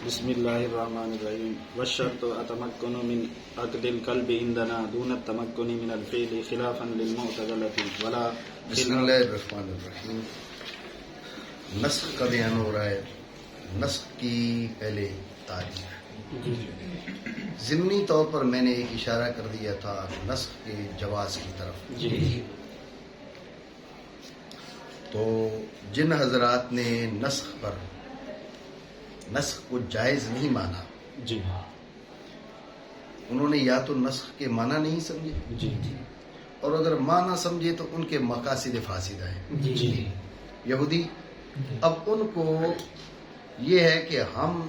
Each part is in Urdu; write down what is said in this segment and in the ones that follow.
بسم الله الرحمن الرحيم والشرط أتمكن من عقد القلب عندنا دون التمكن من الفعل خلافا للمعتزلة ولا بسم اللہ الرحمن الرحیم. نسخ کا بیان ہو رہا ہے. نسخ کی پہلے تعریف. ضمنی طور پر میں نے ایک اشارہ کر دیا تھا نسخ کے جواز کی طرف. تو جن حضرات نے نسخ کو جائز نہیں مانا انہوں نے یا تو نسخ کے معنی نہیں سمجھے اور اگر معنی سمجھے تو ان کے مقاصد فاسدہ ہیں. یہودی اب ان کو یہ ہے کہ ہم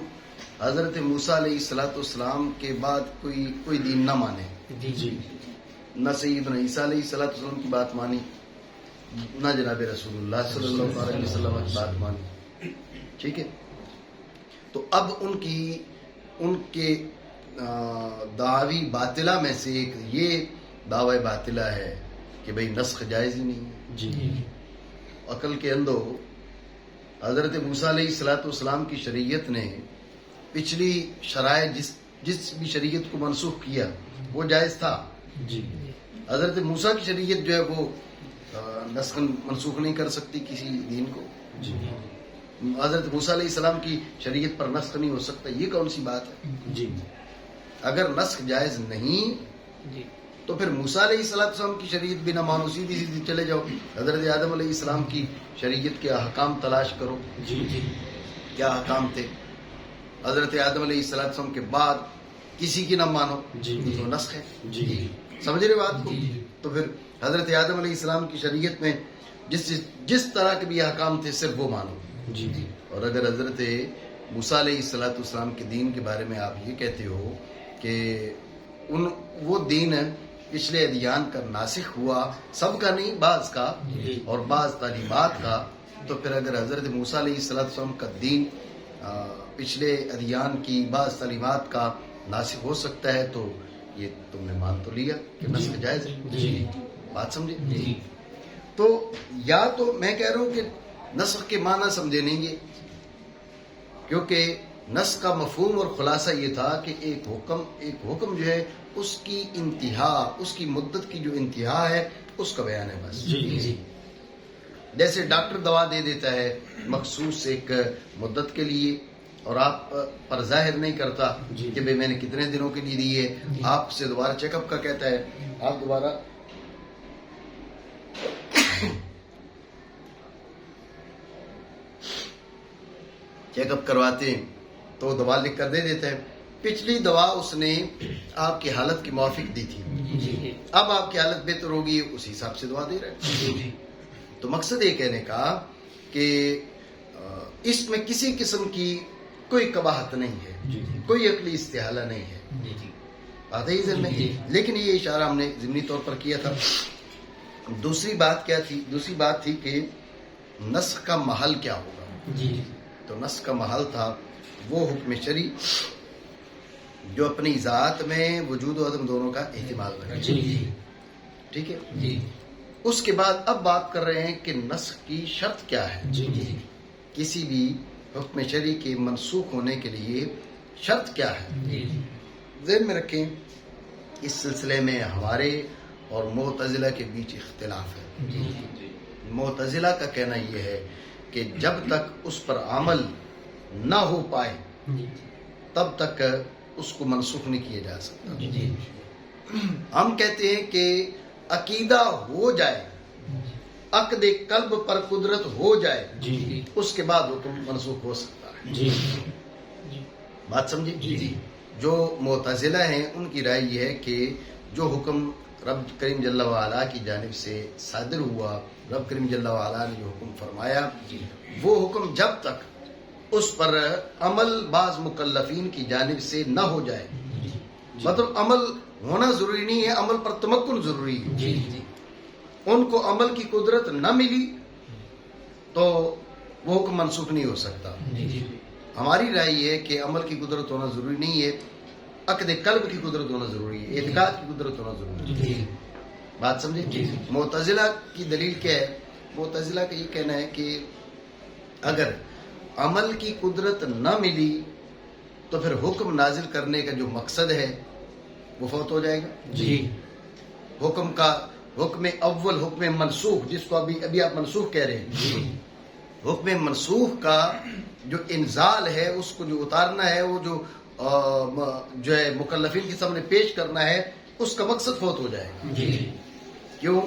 حضرت موسیٰ علیہ السلام کے بعد کوئی دین نہ مانے. نہ سیدنا عیسیٰ علیہ السلام کی بات مانی، نہ جناب رسول اللہ صلی اللہ علیہ وسلم کی بات مانی. ٹھیک ہے. تو اب ان کے دعوی باطلہ میں سے ایک یہ دعوی باطلہ ہے کہ بھئی نسخ جائز ہی نہیں ہے. عقل کے اندر حضرت موسیٰ علیہ السلام کی شریعت نے پچھلی شرائع جس بھی شریعت کو منسوخ کیا وہ جائز تھا. حضرت موسیٰ کی شریعت جو ہے وہ نسخ منسوخ نہیں کر سکتی کسی دین کو. حضرت موسیٰ علیہ السلام کی شریعت پر نسخ نہیں ہو سکتا. یہ کون سی بات ہے؟ اگر نسخ جائز نہیں تو پھر موسیٰ علیہ السلام کی شریعت بھی نہ مانو، سیدھی چلے جاؤ حضرت آدم علیہ السلام کی شریعت کے احکام تلاش کرو. کیا احکام تھے؟ حضرت آدم علیہ السلام کے بعد کسی کی نہ مانو تو نسخ ہے. سمجھ رہے بات کو؟ تو پھر حضرت آدم علیہ السلام کی شریعت میں جس طرح کے بھی احکام تھے صرف وہ مانو. اور اگر حضرت موسیٰ علیہ السلام کے دین کے بارے میں آپ یہ کہتے ہو کہ وہ دین پچھلے ادیان کا ناسخ ہوا، سب کا نہیں بعض کا اور بعض تعلیمات کا، تو پھر اگر حضرت موسیٰ علیہ السلام کا دین پچھلے ادیان کی بعض تعلیمات کا ناسخ ہو سکتا ہے تو یہ تم نے مان تو لیا کہ نسخ جائز ہے. بات سمجھے؟ تو یا تو میں کہہ رہا ہوں کہ نسخ کے معنی سمجھے نہیں گے، کیونکہ نسخ کا مفہوم اور خلاصہ یہ تھا کہ ایک حکم جو ہے اس کی انتہا، اس کی مدت کی جو انتہا ہے اس کا بیان ہے بس. جیسے ڈاکٹر دوا دے دیتا ہے مخصوص ایک مدت کے لیے اور آپ پر ظاہر نہیں کرتا کہ بھئی میں نے کتنے دنوں کے لیے دی ہے. آپ سے دوبارہ چیک اپ کا کہتا ہے، آپ دوبارہ چیک اپ کرواتے ہیں تو دوا لکھ کر دے دیتا ہے. پچھلی دوا اس نے آپ کی حالت کی موافق دی تھی، اب آپ کی حالت بہتر ہوگی اسی حساب سے دوا دے رہے ہیں. تو مقصد یہ کہنے کا کہ اس میں کسی قسم کی کوئی قباحت نہیں ہے، کوئی عقلی استحالہ نہیں ہے. بات ہی ذہن میں. لیکن یہ اشارہ ہم نے ضمنی طور پر کیا تھا. دوسری بات کیا تھی؟ دوسری بات تھی کہ نسخ کا محل کیا ہوگا. تو نسخ کا محل تھا وہ حکم شرعی جو اپنی ذات میں وجود و عدم دونوں کا احتمال رکھے. ٹھیک ہے. اس کے بعد اب بات کر رہے ہیں کہ نسخ کی شرط کیا ہے. کسی بھی حکم شرعی کے منسوخ ہونے کے لیے شرط کیا ہے. ذہن میں رکھیں اس سلسلے میں ہمارے اور معتزلہ کے بیچ اختلاف ہے. معتزلہ کا کہنا یہ ہے کہ جب تک اس پر عمل نہ ہو پائے تب تک اس کو منسوخ نہیں کیا جا سکتا. ہم کہتے ہیں کہ عقیدہ ہو جائے، عقد قلب پر قدرت ہو جائے، اس کے بعد حکم منسوخ ہو سکتا ہے. بات سمجھے؟ جو معتزلہ ہیں ان کی رائے یہ ہے کہ جو حکم رب کریم جل وعلا کی جانب سے صادر ہوا، رب کریم جل وعلا نے جو حکم فرمایا، وہ حکم جب تک اس پر عمل بعض مکلفین کی جانب سے نہ ہو جائے، مطلب عمل ہونا ضروری نہیں ہے، عمل پر تمکن ضروری ہے. ان کو عمل کی قدرت نہ ملی تو وہ حکم منسوخ نہیں ہو سکتا. ہماری رائے یہ ہے کہ عمل کی قدرت ہونا ضروری نہیں ہے، عقد قلب کی قدرت ہونا ضروری ہے، اعتقاد کی قدرت ہونا ضروری ہے. بات سمجھے؟ معتزلہ کی دلیل کیا ہے؟ معتزلہ کا یہ کہنا ہے کہ اگر عمل کی قدرت نہ ملی تو پھر حکم نازل کرنے کا جو مقصد ہے وہ فوت ہو جائے گا. حکم اول، حکم منسوخ، جس کو ابھی آپ منسوخ کہہ رہے ہیں، حکم منسوخ کا جو انزال ہے، اس کو جو اتارنا ہے، وہ جو ہے مکلفین کے سامنے پیش کرنا ہے، اس کا مقصد فوت ہو جائے گا. کیوں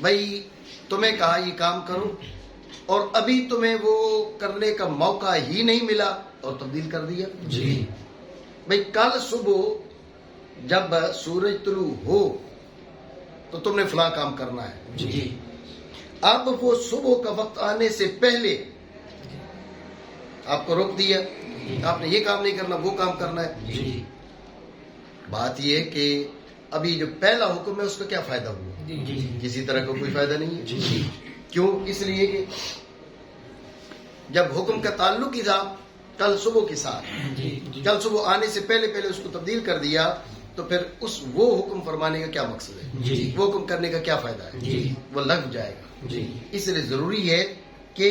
بھائی تمہیں کہا یہ کام کرو اور ابھی تمہیں وہ کرنے کا موقع ہی نہیں ملا اور تبدیل کر دیا. بھائی کل صبح جب سورج طلوع ہو تو تم نے فلاں کام کرنا ہے. اب وہ صبح کا وقت آنے سے پہلے آپ کو روک دیا، آپ نے یہ کام نہیں کرنا، وہ کام کرنا ہے. بات یہ ہے کہ ابھی جو پہلا حکم ہے اس کا کیا فائدہ ہوا؟ کسی طرح کا کوئی فائدہ نہیں ہے. کیوں؟ اس لیے کہ جب حکم کا تعلق ہی تھا کل صبح کے ساتھ، کل صبح آنے سے پہلے اس کو تبدیل کر دیا، تو پھر وہ حکم فرمانے کا کیا مقصد ہے؟ وہ حکم کرنے کا کیا فائدہ ہے؟ وہ لگ جائے گا. اس لیے ضروری ہے کہ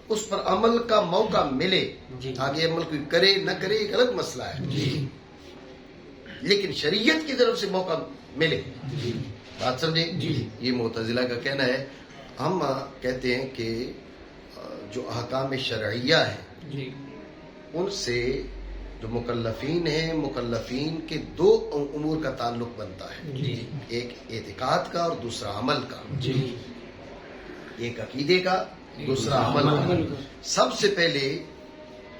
اس پر عمل کا موقع ملے. آگے عمل کوئی کرے نہ کرے ایک الگ مسئلہ ہے، لیکن شریعت کی طرف سے موقع ملے. بات سمجھے؟ یہ معتزلہ کا کہنا ہے. ہم کہتے ہیں کہ جو احکام شرعیہ ہیں ان سے جو مکلفین ہیں، مکلفین کے دو امور کا تعلق بنتا ہے، ایک اعتقاد کا اور دوسرا عمل کا. ایک عقیدے کا، دوسرا عمل کا. سب سے پہلے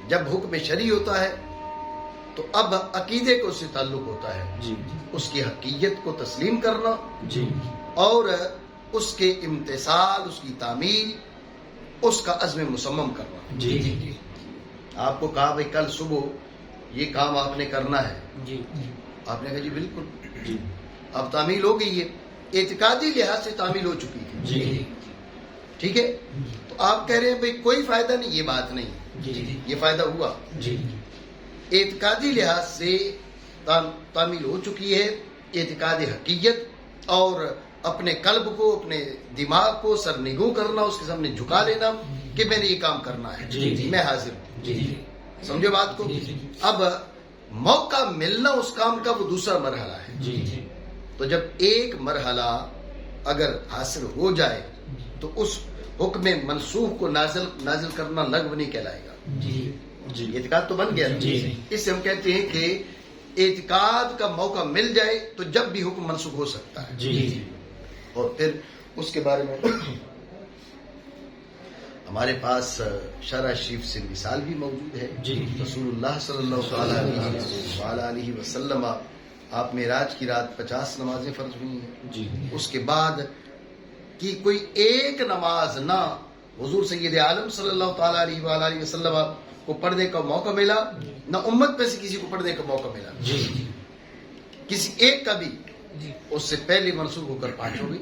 جب حکم شرعی ہوتا ہے تو اب عقیدے کو اس سے تعلق ہوتا ہے، اس کی حقیقت کو تسلیم کرنا اور اس کے امتثال، اس کی تعمیل، اس کا عزم مصمم کرنا. آپ کو کہا بھائی کل صبح یہ کام آپ نے کرنا ہے، آپ نے کہا جی بالکل. اب تعمیل ہو گئی ہے، اعتقادی لحاظ سے تعمیل ہو چکی ہے. ٹھیک ہے، تو آپ کہہ رہے ہیں بھائی کوئی فائدہ نہیں، یہ بات نہیں، یہ فائدہ ہوا. اعتقادی لحاظ سے تعمیل ہو چکی ہے، اعتقاد حقیقت، اور اپنے قلب کو، اپنے دماغ کو سرنگوں کرنا، اس کے سامنے جھکا لینا کہ میں نے یہ کام کرنا ہے، میں حاضر ہوں. سمجھو بات کو. اب موقع ملنا اس کام کا وہ دوسرا مرحلہ ہے. تو جب ایک مرحلہ اگر حاصل ہو جائے تو اس حکم منسوخ کو نازل کرنا لغو نہیں کہلائے گا. اعتقاد تو بن گیا. اس سے ہم کہتے ہیں کہ اعتقاد کا موقع مل جائے تو جب بھی حکم منسوخ ہو سکتا ہے. اور پھر اس کے بارے میں ہمارے پاس شرح شریف سے مثال بھی موجود ہے. رسول اللہ صلی اللہ علیہ وسلم آپ معراج کی رات 50 نمازیں فرض ہوئی ہیں. اس کے بعد کی کوئی ایک نماز نہ حضور سید عالم صلی اللہ تعالی علیہ وآلہ وسلم کو پڑھنے کا موقع ملا، نہ امت میں سے کسی کو پڑھنے کا موقع ملا. کسی ایک کا بھی اس سے پہلے منسوخ ہو کر 5 ہو گئی.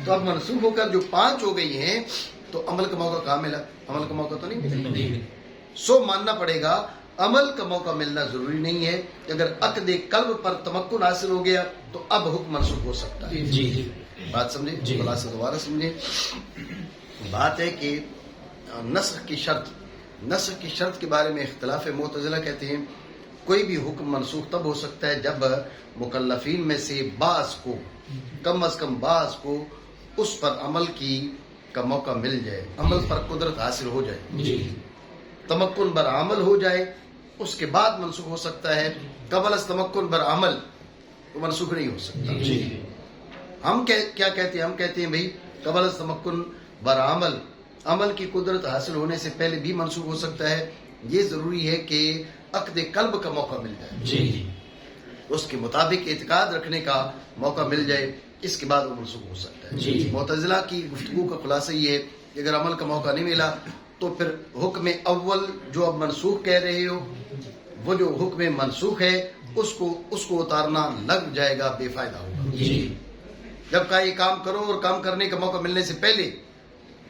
تو اب منسوخ ہو کر جو 5 ہو گئی ہیں تو عمل کا موقع کہاں ملا؟ عمل کا موقع تو نہیں ملا. سو ماننا پڑے گا عمل کا موقع ملنا ضروری نہیں ہے. اگر عقد قلب پر تمکن حاصل ہو گیا تو اب حکم منسوخ ہو سکتا ہے. بات سمجھے؟ خلاصہ دوبارہ سمجھے. بات ہے کہ نسخ کی شرط کے بارے میں اختلاف معتزلہ کہتے ہیں کوئی بھی حکم منسوخ تب ہو سکتا ہے جب مکلفین میں سے بعض کو، کم از کم بعض کو، اس پر عمل کا موقع مل جائے، عمل پر قدرت حاصل ہو جائے، تمکن بر عمل ہو جائے، اس کے بعد منسوخ ہو سکتا ہے. قبل از تمکن بر عمل تو منسوخ نہیں ہو سکتا. ہم کیا کہتے ہیں؟ ہم کہتے ہیں بھائی قبل از تمکن بر عمل کی قدرت حاصل ہونے سے پہلے بھی منسوخ ہو سکتا ہے. یہ ضروری ہے کہ عقد قلب کا موقع مل جائے، اس کے مطابق اعتقاد رکھنے کا موقع مل جائے، اس کے بعد وہ منسوخ ہو سکتا ہے. معتزلہ کی گفتگو کا خلاصہ یہ ہے کہ اگر عمل کا موقع نہیں ملا تو پھر حکم اول جو اب منسوخ کہہ رہے ہو، وہ جو حکم منسوخ ہے اس کو اتارنا لگ جائے گا، بے فائدہ ہوگا. جب کہا یہ کام کرو اور کام کرنے کا موقع ملنے سے پہلے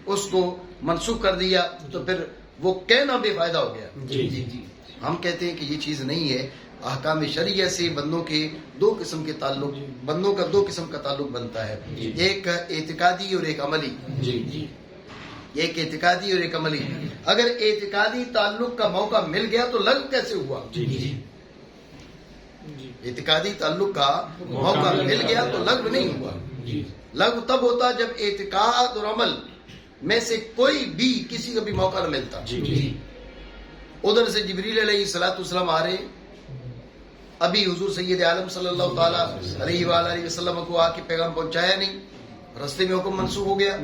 اس کو منسوخ کر دیا تو پھر وہ کہنا بے فائدہ ہو گیا. ہم کہتے ہیں کہ یہ چیز نہیں ہے. احکام شرعیہ سے بندوں کا دو قسم کا تعلق بنتا ہے، ایک اعتقادی اور ایک عملی. یہ ایک اعتقادی اور ایک عملی. اگر اعتقادی تعلق کا موقع مل گیا تو لغو کیسے ہوا؟ اعتقادی تعلق کا موقع مل گیا تو لغو نہیں ہوا. لغو تب ہوتا جب اعتقاد اور عمل میں سے کوئی بھی کسی کا بھی موقع نہ ملتا. ادھر سے جبریل علیہ السلام آ رہے، ابھی حضور سید عالم صلی اللہ تعالیٰ علیہ وآلہ وسلم کو آ کے پیغام پہنچایا نہیں، رستے میں حکم منسوخ ہو گیا.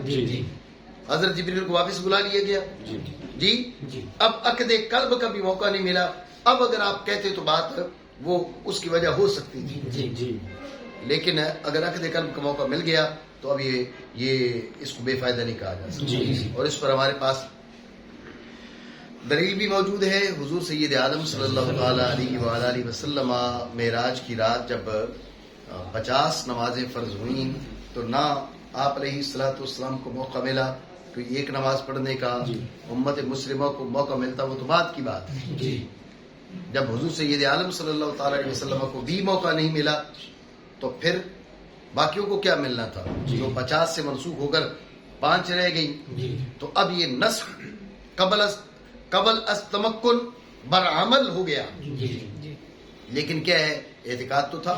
حضرت جبریل کو واپس بلا لیا گیا. اب عقد قلب کا بھی موقع نہیں ملا. اب اگر آپ کہتے تو بات وہ اس کی وجہ ہو سکتی تھی، لیکن اگر عقد قلب کا موقع مل گیا تو اب یہ اس کو بے فائدہ نہیں کہا جا سکتا. اور اس پر ہمارے پاس دلیل بھی موجود ہے. حضور سید عالم صلی اللہ تعالیٰ علیہ وآلہ وسلم معراج کی رات جب 50 نمازیں فرض ہوئیں تو نہ آپ علیہ السلام کو موقع ملا کوئی ایک نماز پڑھنے کا. امت مسلمہ کو موقع ملتا وہ تو بعد کی بات ہے. جب حضور سید عالم صلی اللہ تعالیٰ علیہ وسلم کو بھی موقع نہیں ملا تو پھر باقیوں کو کیا ملنا تھا؟ جو 50 سے منسوخ ہو کر 5 رہ گئی. تو اب یہ نسخ قبل از تمکن برعمل ہو گیا. لیکن کیا ہے؟ اعتقاد تو تھا.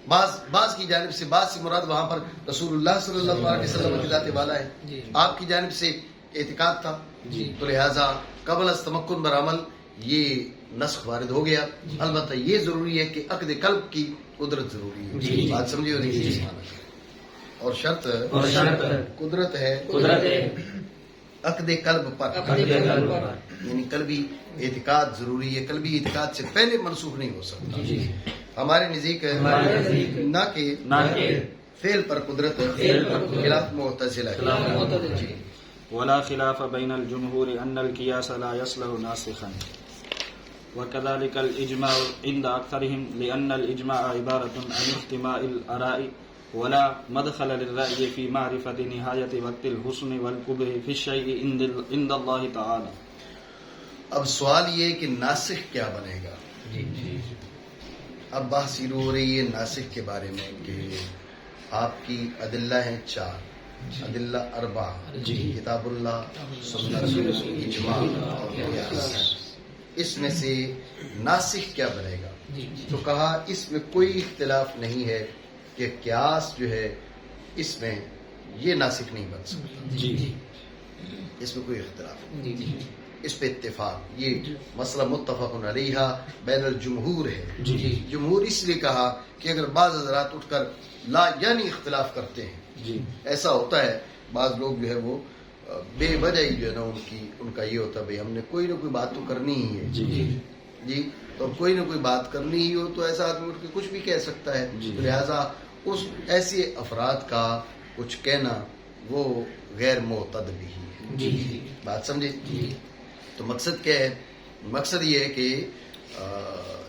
بعض کی جانب سے بعض سے مراد وہاں پر رسول اللہ صلی اللہ علیہ وسلم کی ذات والا ہے. آپ کی جانب سے اعتقاد تھا، تو لہذا قبل از تمکن برعمل یہ نسخ وارد ہو گیا. البتہ یہ ضروری ہے کہ عقد قلب کی قدرت ضروری ہے. بات سمجھے ہو نہیں؟ اور شرط قدرت ہے عقد قلب پر، یعنی قلبی اعتقاد ضروری ہے. قلبی اعتقاد سے پہلے منسوخ نہیں ہو سکتا. ہمارے نزدیک نہ کہ فعل پر قدرت خلاف معتزلہ. ولا خلاف بين الجمهور أن القياس لا يصلح ناسخا وكذلك الإجماع عند أكثرهم لأن الإجماع عبارة عن احتماء الآراء ولا مدخل للرأي في معرفة نهاية وقت الحسن والقبح في الشيء عند الله تعالى. اب سوال یہ کہ ناسخ کیا بنے گا. اب بحث شروع ہو رہی ہے ناسخ کے بارے میں کہ آپ کی ادلہ ہیں 4 ادلہ 4 کتاب اللہ، سنت، اجماع اور قیاس. اس میں سے ناسخ کیا بنے گا؟ تو کہا اس میں کوئی اختلاف نہیں ہے کہ قیاس جو ہے اس میں یہ ناسخ نہیں بن سکتا. اس میں کوئی اختلاف نہیں، اس پہ اتفاق. یہ مسئلہ متفق علیہ بین الجمہور ہے. جمہور اس لیے کہا کہ اگر بعض حضرات اٹھ کر لا یعنی اختلاف کرتے ہیں، ایسا ہوتا ہے بعض لوگ جو ہے وہ بے وجہ ہی جو ہے نا ان کا یہ ہوتا ہے بھائی ہم نے کوئی نہ کوئی بات تو کرنی ہی ہے. تو کوئی نہ کوئی بات کرنی ہی ہو تو ایسا آدمی اٹھ کے کچھ بھی کہہ سکتا ہے. لہذا اس ایسے افراد کا کچھ کہنا وہ غیر معتد بھی ہے. بات سمجھے؟ تو مقصد کیا ہے؟ مقصد یہ ہے کہ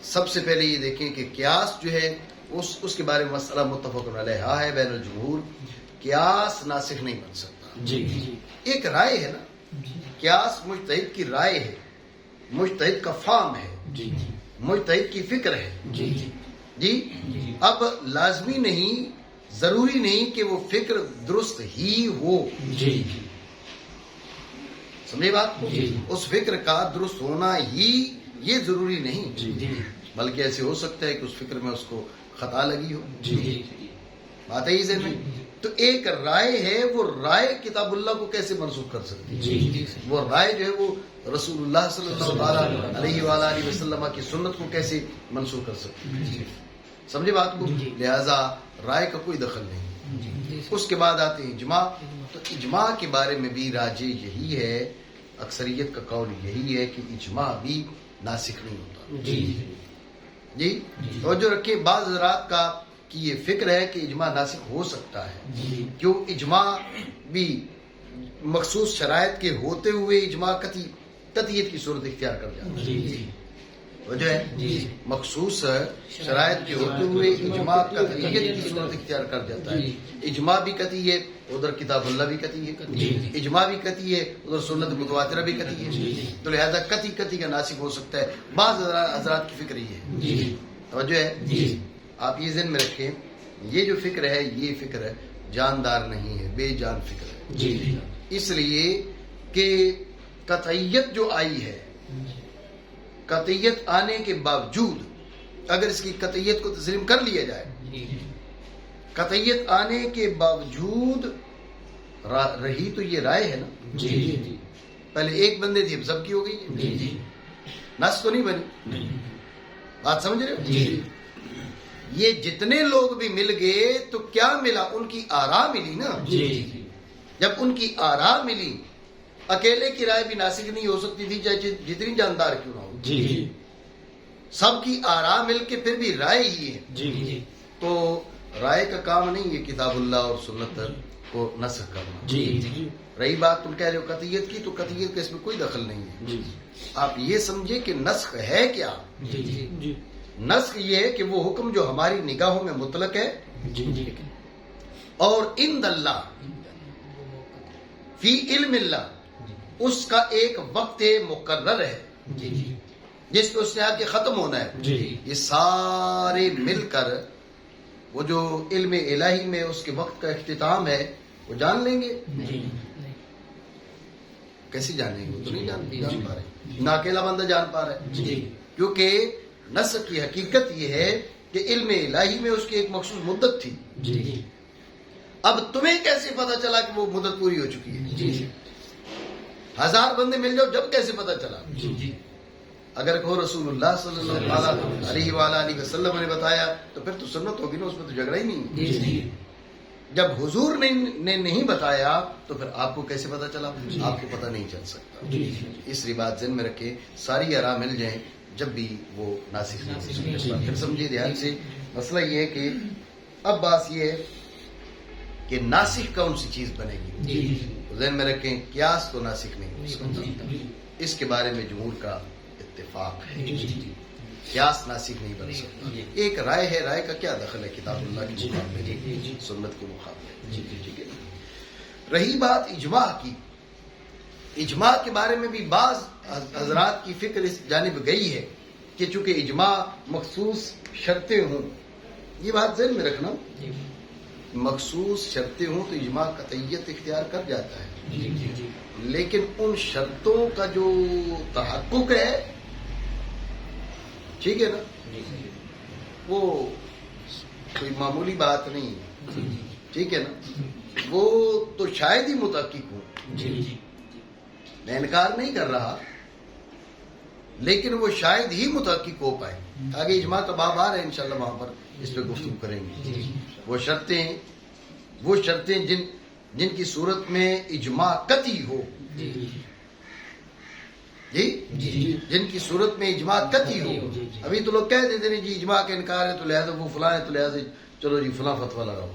سب سے پہلے یہ دیکھیں کہ قیاس جو ہے اس کے بارے میں مسئلہ متفق علیہ ہے بین الجمہور. قیاس ناسخ نہیں بن سکتا. ایک رائے ہے نا، قیاس مجتہد کی رائے ہے، مجتہد کا فہم ہے، مجتہد کی فکر ہے. اب لازمی نہیں، ضروری نہیں کہ وہ فکر درست ہی ہو. سمجھے بات؟ اس فکر کا درست ہونا ہی یہ ضروری نہیں، بلکہ ایسے ہو سکتا ہے کہ اس فکر میں اس کو خطا لگی ہو. بات ہے ذہن میں. تو ایک رائے ہے، وہ رائے کتاب اللہ کو کیسے منسوخ کر سکتی ہے؟ وہ رائے جو ہے وہ رسول اللہ صلی اللہ علیہ وآلہ وسلم کی سنت کو کیسے منسوخ کر سکتی ہے؟ سمجھے بات کو؟ لہذا رائے کا کوئی دخل نہیں. اس کے بعد آتے ہیں اجماع. تو اجماع کے بارے میں بھی راجح یہی ہے، اکثریت کا قول یہی ہے کہ اجماع بھی ناسخ نہیں ہوتا. توجہ رکھیں، بعض حضرات کا کہ یہ فکر ہے کہ اجماع ناسخ ہو سکتا ہے. کیوں؟ اجماع بھی مخصوص شرائط کے ہوتے ہوئے اجماع قطعیت کی صورت اختیار کر جاتا ہے. وجہ ہے مخصوص شرائط کے ہوتے ہوئے اجماع قطعیت کی صورت اختیار کر جاتا ہے. اجماع بھی قطعی ہے، ادھر کتاب اللہ بھی قطعی ہے. اجماع بھی قطعی ہے، ادھر سنت متواترہ بھی قطعی ہے. تو لہذا قطعی کا ناسخ ہو سکتا ہے. بعض حضرات کی فکر یہ ہے. توجہ ہے، آپ یہ ذہن میں رکھیں، یہ جو فکر ہے یہ فکر جاندار نہیں ہے، بے جان فکر ہے. اس لیے کہ قطعیت جو آئی ہے، قطعیت آنے کے باوجود اگر اس کی قطعیت کو تسلیم کر لیا جائے، قطعیت آنے کے باوجود رہی تو یہ رائے ہے نا، پہلے ایک بندے تھی اب سب کی ہو گئی، نص تو نہیں بنی، بات سمجھ رہے ہو؟ یہ جتنے لوگ بھی مل گئے تو کیا ملا؟ ان کی آراء ملی نا۔ جب ان کی آراء ملی، اکیلے کی رائے بھی ناسخ نہیں ہو سکتی تھی چاہے جتنی جاندار کیوں نہ ہو، سب کی آراء مل کے پھر بھی رائے ہی ہے، تو رائے کا کام نہیں ہے کتاب اللہ اور سنت کو نسخ کرنا۔ رہی بات تم کہہ رہے ہو قطعیت کی، تو قطعیت کا اس میں کوئی دخل نہیں ہے۔ آپ یہ سمجھے کہ نسخ ہے کیا؟ نسخ یہ ہے کہ وہ حکم جو ہماری نگاہوں میں مطلق ہے اور عند اللہ فی علم اللہ اس کا ایک وقت مقرر ہے جس کو اس نے آپ کے ختم ہونا ہے، یہ سارے مل کر وہ جو علم الہی میں اس کے وقت کا اختتام ہے وہ جان لیں گے۔ کیسے جانیں گے؟ وہ تو نہیں جان پا رہے، نہ اکیلا بندہ جان پا رہا ہے، کیونکہ نسخ کی حقیقت یہ ہے کہ علم الہی میں اس کی ایک مخصوص مدت تھی، اب تمہیں کیسے پتا چلا کہ وہ مدت پوری ہو چکی ہے؟ 1000 بندے مل جاؤ، جب کیسے پتا چلا؟ اگر کہو رسول اللہ صلی اللہ علیہ وآلہ وسلم نے بتایا تو پھر تو سنت ہوگی نا، اس میں تو جھگڑا ہی نہیں۔ جب حضور نے نہیں بتایا تو پھر آپ کو کیسے پتا چلا؟ آپ کو پتا نہیں چل سکتا۔ اس لیے بات ذہن میں رکھے، ساری آراء مل جائیں جب بھی وہ ناسخ نہیں ہو سکتا۔ پھر سمجھیے دھیان سے، مسئلہ یہ ہے کہ اب بات یہ ہے کہ ناسخ کون سی چیز بنے گی؟ ذہن میں رکھیں قیاس تو ناسخ نہیں ہو سکتا، اس کے بارے میں جمہور کا اتفاق ہے، قیاس ناسخ نہیں بن سکتا۔ ایک رائے ہے، رائے کا کیا دخل ہے کتاب اللہ کے مقابلے میں، سنت کے مقابلے؟ ٹھیک ہے۔ رہی بات اجماع کی، اجماع کے بارے میں بھی بعض حضرات کی فکر اس جانب گئی ہے کہ چونکہ اجماع مخصوص شرطیں ہوں، یہ بات ذہن میں رکھنا، مخصوص شرطیں ہوں تو اجماع قطعیت اختیار کر جاتا ہے، لیکن ان شرطوں کا جو تحقق ہے، ٹھیک ہے نا، وہ کوئی معمولی بات نہیں، ٹھیک ہے نا، وہ تو شاید ہی متحقق ہوں، میں انکار نہیں کر رہا، لیکن وہ شاید ہی متحقق ہو پائے۔ آگے اجماع کا باب آ رہا ہے انشاءاللہ، وہاں پر اس پہ گفتگو کریں گے۔ وہ شرطیں جن کی صورت میں اجماع قطعی ہو، جن کی صورت میں اجماع قطعی ہو۔ ابھی تو لوگ کہہ دیتے ہیں جی اجماع کا انکار ہے تو لہذا وہ فلاں ہے تو لہذا چلو جی فلاں فتویٰ لگاؤ۔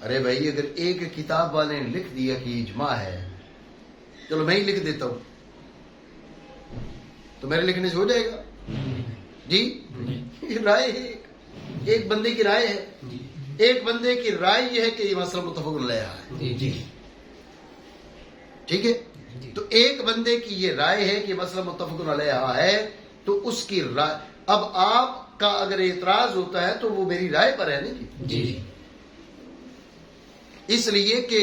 ارے بھائی، اگر ایک کتاب والے نے لکھ دیا کہ اجماع ہے، چلو میں ہی لکھ دیتا ہوں، تو میرے لکھنے سے ہو جائے گا؟ جی، یہ رائے ہے، ایک بندے کی رائے ہے، ایک بندے کی رائے یہ ہے کہ یہ مسئلہ متفق علیہ ہے، ٹھیک ہے، تو ایک بندے کی یہ رائے ہے کہ مسئلہ متفق علیہ ہے، تو اس کی رائے، اب آپ کا اگر اعتراض ہوتا ہے تو وہ میری رائے پر ہے نا جی، اس لیے کہ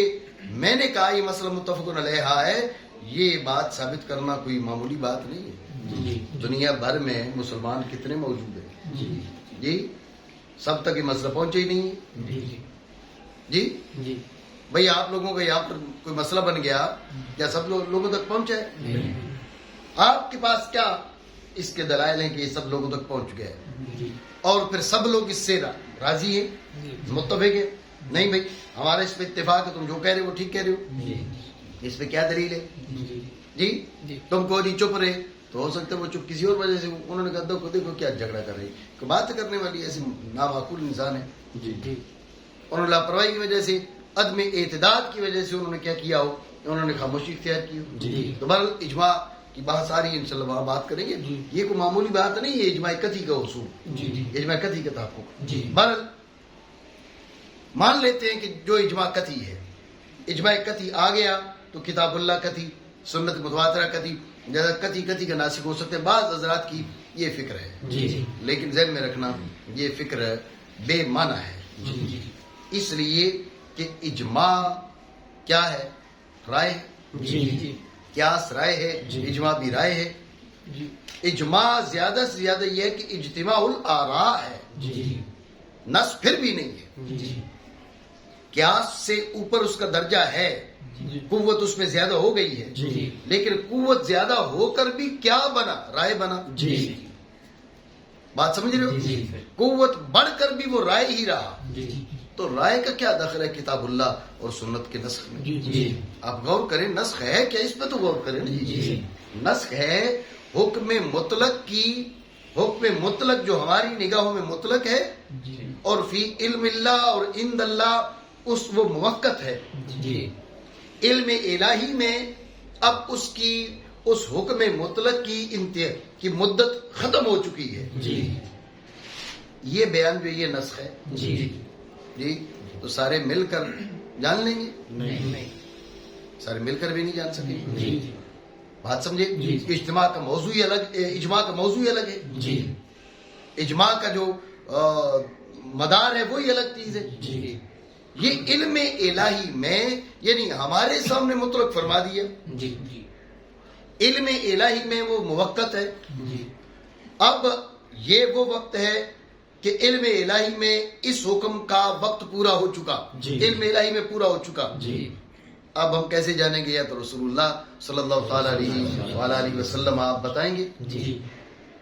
میں نے کہا یہ مسئلہ متفق علیہ ہے، یہ بات ثابت کرنا کوئی معمولی بات نہیں ہے۔ دنیا بھر میں مسلمان کتنے موجود ہیں جی، سب تک یہ مسئلہ پہنچے ہی نہیں ہے جی۔ بھئی آپ لوگوں کا یہاں پر کوئی مسئلہ بن گیا، کیا سب لوگوں تک پہنچا ہے؟ آپ کے پاس کیا اس کے دلائل ہیں کہ یہ سب لوگوں تک پہنچ گئے اور پھر سب لوگ اس سے راضی ہیں، متفق ہیں؟ نہیں بھائی، ہمارا اس پہ اتفاق ہے، تم جو کہہ رہے ہو وہ ٹھیک کہہ رہے ہو، اس پہ کیا دلیل ہے جی؟ تم کو نہیں چپ رہے تو ہو سکتا ہے وہ چپ کسی اور وجہ سے، انہوں نے کہا دیکھو کیا جھگڑا کر رہی ہے، بات کرنے والی ایسی نامعقول انسان ہے جی۔ انہوں نے لاپرواہی کی وجہ سے، عدم اعتداد کی وجہ سے انہوں نے کیا کیا ہو، انہوں نے خاموشی اختیار کی ہو۔ تو بہرحال اجماع کی بحث آ رہی ہے، انشاءاللہ وہاں بات کریں گے، یہ کوئی معمولی بات نہیں ہے، اجماع قطعی کا اصول، اجماع قطعی کا تحقق۔ بہرحال مان لیتے ہیں کہ جو اجماع قطعی ہے، اجماع قطعی آ گیا تو کتاب اللہ قطعی، سنت متواترہ قطعی، جیسا قطعی کا ناسخ ہو سکتے ہیں۔ بعض حضرات کی یہ فکر ہے، لیکن ذہن میں رکھنا یہ فکر بے معنی ہے، اس لیے کہ اجماع کیا ہے؟ رائے ہے. جی قیاس رائے ہے، اجماع بھی رائے ہے. اجماع زیادہ سے زیادہ یہ ہے کہ اجتماع الاراء ہے، نص پھر بھی نہیں ہے. قیاس سے اوپر اس کا درجہ ہے، قوت اس میں زیادہ ہو گئی ہے، لیکن قوت زیادہ ہو کر بھی کیا بنا؟ رائے بنا. بات سمجھ رہے ہو؟ قوت بڑھ کر بھی وہ رائے ہی رہا. تو رائے کا کیا دخل ہے کتاب اللہ اور سنت کے نسخ میں؟ آپ غور کریں، نسخ ہے کیا؟ اس پہ تو غور کریں. نسخ ہے حکم مطلق کی، حکم مطلق جو ہماری نگاہوں میں مطلق ہے، اور فی علم اللہ اور عند اللہ اس وہ موقت ہے. علم الہی میں اب اس حکم مطلق کی مدت ختم ہو چکی ہے. یہ بیان جو یہ نسخ ہے جی، تو سارے مل کر جان لیں گے؟ نہیں، سارے مل کر بھی نہیں جان سکیں گے. بات سمجھے؟ اجتماع کا موضوع ہی الگ، اجماع کا موضوع ہی الگ ہے. اجماع کا جو مدار ہے وہی الگ چیز ہے. یہ علم الہی میں یعنی ہمارے سامنے مطلق فرما دیا، علم الہی میں وہ موقت ہے. اب یہ وہ وقت ہے کہ علم الہی میں اس حکم کا وقت پورا ہو چکا، علم الہی میں پورا ہو چکا. اب ہم کیسے جانیں گے؟ یا تو رسول اللہ صلی اللہ تعالی علیہ وسلم آپ بتائیں گے،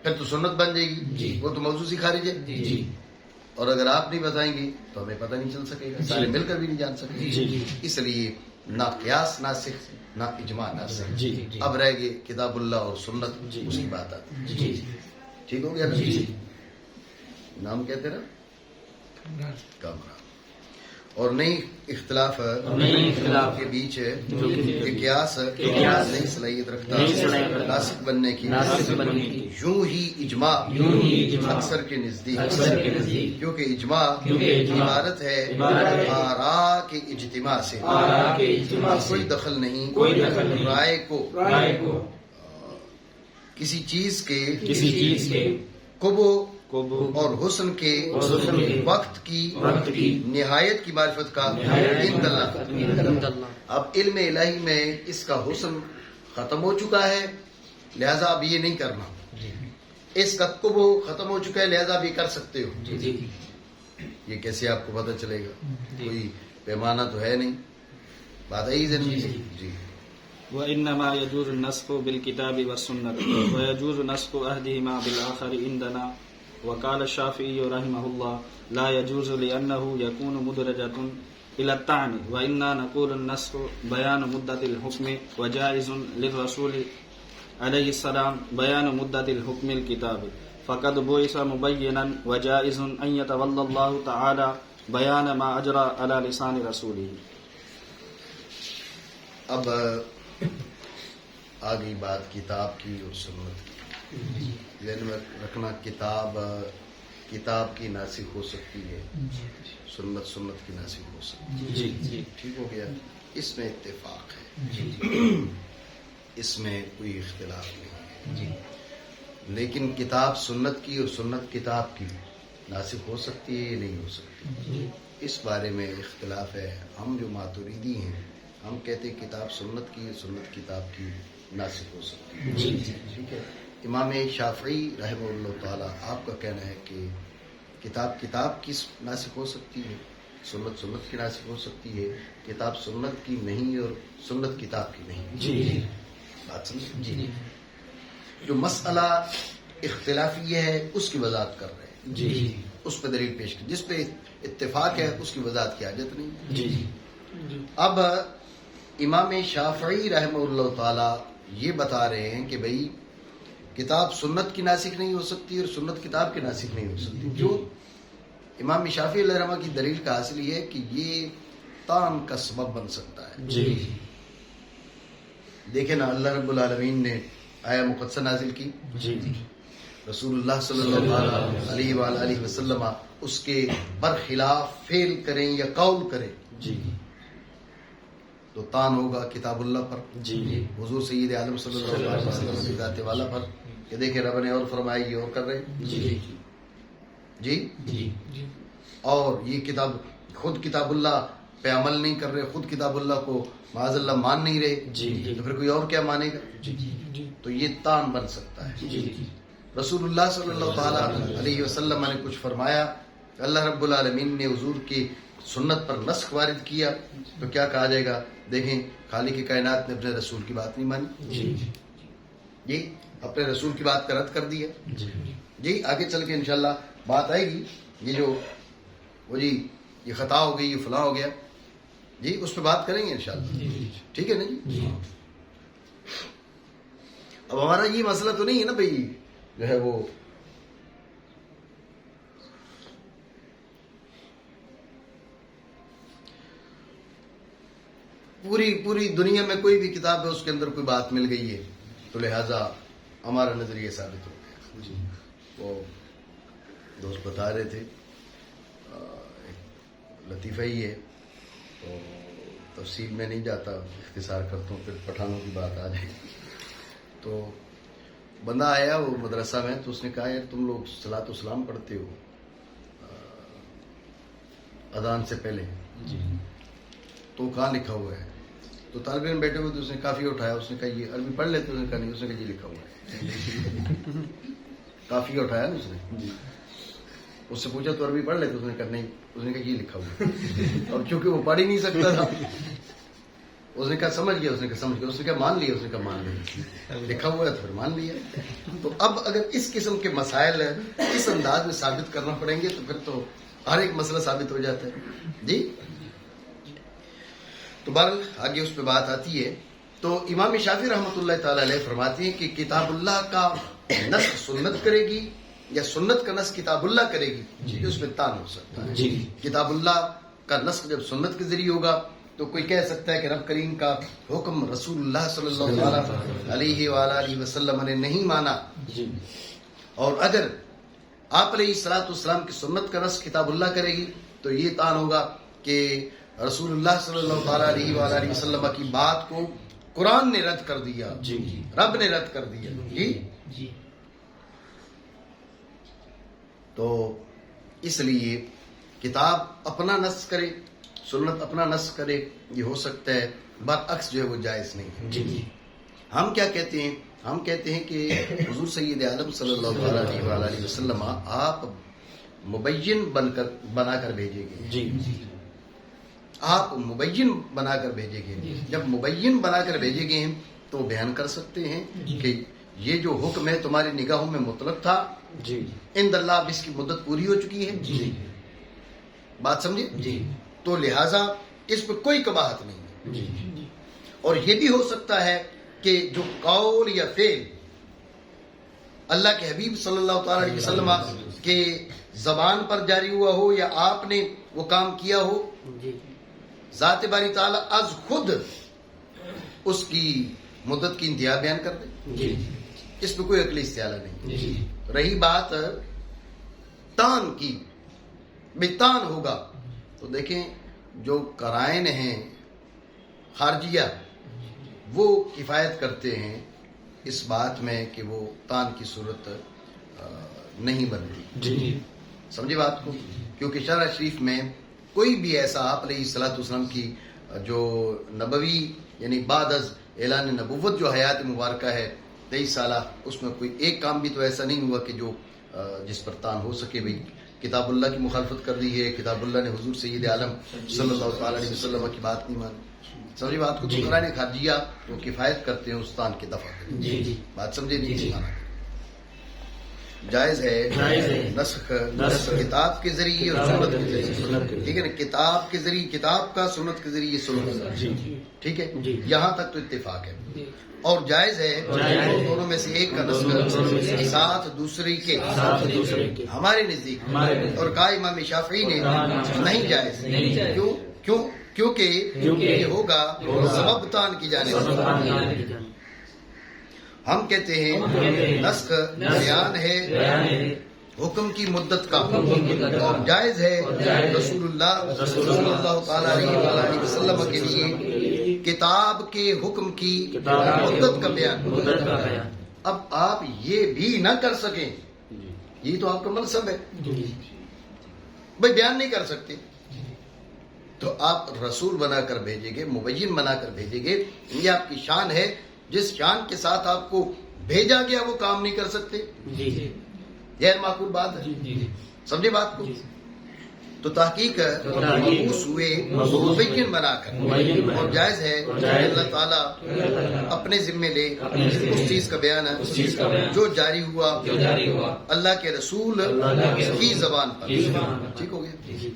پھر تو سنت بن جائے گی، وہ تو موضوع سے خارج ہے. اور اگر آپ نہیں بتائیں گے تو ہمیں پتہ نہیں چل سکے گا، سارے مل کر بھی نہیں جان سکیں گے. اس لیے نہ قیاس ناسخ نہ اجماع ناسخ. اب رہ گئے کتاب اللہ اور سنت، اس کی بات آتی. ٹھیک ہو گیا نا؟ نام کہتے نا کامران. اور نئی اختلاف کے بیچ قیاس نئی صلاحیت رکھتا ناسخ بننے کی. یوں ہی اجماع اکثر کے نزدیک، کیونکہ اجماع عبارت ہے آراء کے اجتماع سے، کوئی دخل نہیں رائے کو کسی چیز کے قبو اور حسن کے وقت کی نہایت کی معرفت کا عند اللہ. اب علم الہی میں اس کا حسن ختم ہو چکا ہے، لہذا اب یہ نہیں کرنا. اس کا قبو ختم ہو چکا ہے، لہذا اب یہ کر سکتے ہو. یہ کیسے آپ کو پتہ چلے گا؟ کوئی پیمانہ تو ہے نہیں. بات ہے زندگی. جی وإنما يجوز النسخ بالكتاب والسنة ويجوز نسخ أحدهما بالآخر عندنا. وقال الشافعي رحمه الله لا يجوز لأنه يكون مدرجة إلى الطعن، وإنا نقول النسخ بيان مدة الحكم، وجائز للرسول عليه السلام بيان مدة الحكم الكتاب، فقد بعث مبينا، وجائز أن يتولى الله تعالى بيان ما أجرى على لسان رسوله. اب آگئی بات کتاب کی اور سنت کی. ذہن میں رکھنا، کتاب کی ناسخ ہو سکتی ہے، سنت کی ناسخ ہو سکتی ہے. ٹھیک ہو گیا؟ اس میں اتفاق ہے، اس میں کوئی اختلاف نہیں ہے. لیکن کتاب سنت کی اور سنت کتاب کی ناسخ ہو سکتی ہے یا نہیں ہو سکتی، اس بارے میں اختلاف ہے. ہم جو ماتریدی ہیں ہم کہتے ہیں کتاب سنت کی، سنت کتاب کی ناسخ ہو سکتی ہے. ٹھیک ہے. امام شافعی رحمہ اللہ تعالی آپ کا کہنا ہے کہ کتاب کی ناسخ ہو سکتی ہے، سنت کی ناسخ ہو سکتی ہے، کتاب سنت کی نہیں اور سنت کتاب کی نہیں. بات سمجھ؟ جو مسئلہ اختلافی ہے اس کی وضاحت کر رہے ہیں، اس پہ دلیل پیش کی. جس پہ اتفاق ہے اس کی وضاحت کی حاجت نہیں. اب امام شافعی رحمہ اللہ تعالی یہ بتا رہے ہیں کہ بھئی کتاب سنت کی ناسخ نہیں ہو سکتی اور سنت کتاب کی ناسخ نہیں ہو سکتی. کیوں؟ امام شافعی علیہ رحمہ کی دلیل کا حاصل یہ ہے کہ یہ طعن کا سبب بن سکتا ہے. دیکھیں نا، اللہ رب العالمین نے آیہ مقدسہ نازل کی، رسول اللہ صلی اللہ علیہ وآلہ وسلم اس کے برخلاف فعل کریں یا قول کریں تو طعن ہوگا کتاب اللہ پر، حضور سید عالم صلی اللہ علیہ وسلم کی ذات والا پر، کہ دیکھیں رب نے اور فرمایا یہ اور کر رہے. اور یہ خود کتاب اللہ پہ عمل نہیں کر رہے، خود کتاب اللہ کو معاذ اللہ مان نہیں رہے، تو پھر کوئی اور کیا مانے گا؟ تو یہ تان بن سکتا ہے۔ رسول اللہ صلی اللہ تعالی علیہ وسلم نے کچھ فرمایا، اللہ رب العالمین نے حضور کی سنت پر نسخ وارد کیا، تو کیا کہا جائے گا؟ دیکھیں خالق کائنات نے اپنے رسول کی بات نہیں مانی، جی اپنے رسول کی بات کا رد کر دیا۔ جی آگے چل کے انشاءاللہ بات آئے گی، یہ جو وہ جی یہ خطا ہو گئی، یہ فلاں ہو گیا، جی اس پہ بات کریں گے انشاءاللہ، ٹھیک ہے نا جی؟ اب ہمارا یہ مسئلہ تو نہیں ہے نا بھائی جو ہے وہ پوری دنیا میں کوئی بھی کتاب ہے اس کے اندر کوئی بات مل گئی ہے تو لہذا ہمارا نظریہ ثابت ہو گیا۔ وہ دوست بتا رہے تھے، ایک لطیفہ ہی ہے تو تفصیل میں نہیں جاتا، اختصار کرتا ہوں، پھر پٹھانوں کی بات آ جائے گی۔ تو بندہ آیا وہ مدرسہ میں، تو اس نے کہا یار تم لوگ صلاۃ و سلام پڑھتے ہو اذان سے پہلے، تو کہاں لکھا ہوا ہے؟ تو طالب علم بیٹھے ہوئے، تو اس نے کافی اٹھایا، اس نے کہا یہ عربی پڑھ لیتے؟ اس نے کہا نہیں، اس نے کہا یہ لکھا ہوا ہے۔ کافی اٹھایا نا اس نے، اس سے پوچھا تو عربی پڑھ لیتے؟ اس نے کہا نہیں، اس نے کہا یہ لکھا ہوا ہے۔ اور کیونکہ وہ پڑھ ہی نہیں سکتا تھا، اس نے کہا سمجھ گیا، اس نے کہا سمجھ گیا، اس نے کہا مان لیا، اس نے کہا مان لیا، لکھا ہوا ہے تو پھر مان لیا۔ تو اب اگر اس قسم کے مسائل اس انداز میں ثابت کرنا پڑیں گے تو پھر تو ہر ایک مسئلہ ثابت ہو جاتا ہے جی۔ تو بہرحال آگے اس پہ بات آتی ہے۔ تو امام شافعی رحمۃ اللہ تعالی علیہ فرماتے ہیں کہ کتاب اللہ کا نسخ سنت کرے گی یا سنت کا نسخ کتاب اللہ کرے گی، اس میں تان ہو سکتا ہے۔ کتاب اللہ کا نسخ جب سنت کے ذریعے ہوگا تو کوئی کہہ سکتا ہے کہ رب کریم کا حکم رسول اللہ صلی اللہ علیہ وآلہ وسلم نے نہیں مانا، اور اگر آپ علیہ الصلوۃ والسلام کی سنت کا نسخ کتاب اللہ کرے گی تو یہ تان ہوگا کہ رسول اللہ صلی اللہ تعالیٰ علیہ وآلہ وسلم کی بات کو قرآن نے رد کر دیا، رب نے رد کر دیا جی۔ تو اس لیے کتاب اپنا نسخ کرے، سنت اپنا نسخ کرے، یہ ہو سکتا ہے، برعکس جو ہے وہ جائز نہیں ہے۔ ہم کیا کہتے ہیں؟ ہم کہتے ہیں کہ حضور سید عالم صلی اللہ علیہ وآلہ وسلم آپ مبین بنا کر بھیجے گئے، آپ مبین بنا کر بھیجے گئے۔ جب مبین بنا کر بھیجے گئے ہیں تو بیان کر سکتے ہیں کہ یہ جو حکم ہے تمہاری نگاہوں میں مطلق تھا، عند اللہ اب اس کی مدت پوری ہو چکی ہے، بات سمجھے؟ تو لہٰذا اس پہ کوئی قباحت نہیں ہے۔ اور یہ بھی ہو سکتا ہے کہ جو قول یا فعل اللہ کے حبیب صلی اللہ تعالی علیہ وسلم کے زبان پر جاری ہوا ہو یا آپ نے وہ کام کیا ہو، ذات باری تعالیٰ از خود اس کی مدت کی انتہا بیان کر دے، اس پہ کوئی عقلی استعارہ نہیں۔ رہی بات تان کی، بے تان ہوگا تو دیکھیں جو قرائن ہیں خارجیہ وہ کفایت کرتے ہیں اس بات میں کہ وہ تان کی صورت نہیں بنتی، سمجھے بات کو؟ کیونکہ شرع شریف میں کوئی بھی ایسا آپ علیہ الصلوۃ والسلام کی جو نبوی یعنی بعد از اعلان نبوت جو حیات مبارکہ ہے 23 سالہ، اس میں کوئی ایک کام بھی تو ایسا نہیں ہوا کہ جو جس پر تان ہو سکے۔ بھائی کتاب اللہ کی مخالفت کر دی ہے، کتاب اللہ نے حضور سید عالم صلی اللہ تعالی علیہ وسلم کی بات نہیں مانی، سمجھے بات کو؟ تو قرآن خارجیہ وہ کفایت کرتے ہیں اس تان کے دفع کرنے، بات سمجھے نہیں؟ مانا جائز ہے نسخ کتاب کے ذریعے اور سنت کے ذریعے، ٹھیک ہے نا؟ کتاب کے ذریعے کتاب کا، سنت کے ذریعے سنت، ٹھیک ہے؟ یہاں تک تو اتفاق ہے۔ اور جائز ہے دونوں میں سے ایک کا نسخ ساتھ دوسرے کے، ہمارے نزدیک، اور کہا امام شافعی نے نہیں جائز، کیونکہ یہ ہوگا سبب تان کی جانب۔ ہم کہتے ہیں نسخ بیان ہے حکم کی مدت کا، اور جائز ہے رسول اللہ صلی اللہ تعالی علیہ وسلم کے لیے کتاب کے حکم کی مدت کا بیان۔ اب آپ یہ بھی نہ کر سکیں، یہ تو آپ کا منصب ہے، بھائی بیان نہیں کر سکتے، تو آپ رسول بنا کر بھیجیں گے، مبین بنا کر بھیجیں گے. یہ آپ کی شان ہے. جس شان کے ساتھ آپ کو بھیجا گیا وہ کام نہیں کر سکتے. غیر معقول بات ہے. سمجھے بات کو؟ تو تحقیق مبعوث ہوئے مبین بنا کر. اور جائز ہے اللہ تعالیٰ اپنے ذمے لے اس چیز کا بیان ہے جو جاری ہوا اللہ کے رسول کی زبان پر. ٹھیک ہو گیا.